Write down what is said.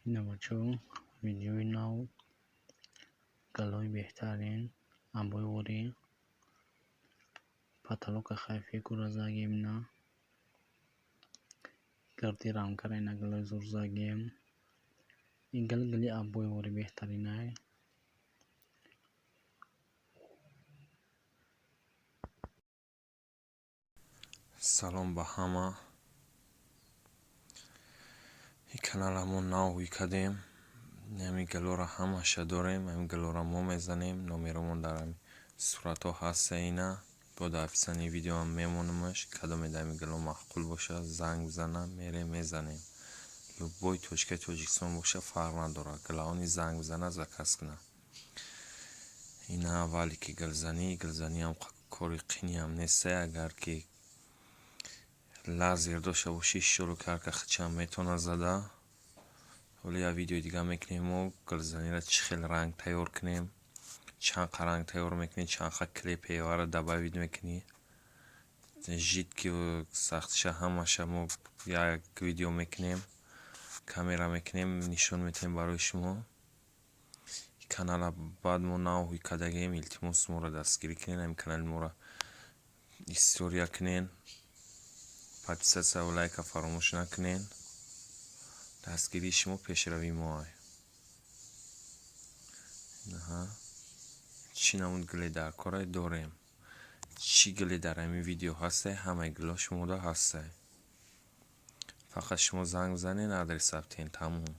اینو بچه ویدیوی ناو گلوی بهترین ابوی وری پاتالوک خیفی کورا زاگیم نه گردی رام کرای نه گلوی زور زاگیم این گلی ابوی وری بهترین های سلام به همه. این کانال همون ناوی کدیم نمی گلورا همه شا داریم. همین گلورا ما میزنیم نمیرمون دارم صورت ها هست. اینا بعد افسانی ویدیو هم میمونمش کدام دمی گلو معقول باشه زنگ بزنم میره میزنیم. لوبوی توشکه توجیکسون باشه فرق نداره گلانی زنگ بزنه زکس کنه. اینا ولی که گلزنی هم کاری قینی هم نیسته. اگر که لازر داشته باشی شروع کرد که خچم میتونه زده. ولی یا ویدیو دیگه میکنیم و گلزنی را چه خیلی رنگ تیار کنیم چند رنگ تیار میکنیم چند کلیپ ایوار دبا وید میکنیم جید که سختشه همش ما یک ویدیو میکنیم کامera میکنیم نشون میتیم برای شما. کانال بعد ما ناوی کدگیم التماس ما را دستگیری کنین. این کانال ما را استوریا کنین پادیسه و لایک فراموش نکنین. دستگیری شما پیشروی ما چی نمود گلی در کارای داریم چی گلی در همین ویدیو هسته همه گلا شما دا هسته. فقط شما زنگ بزنین آدرس ثبتین تموم.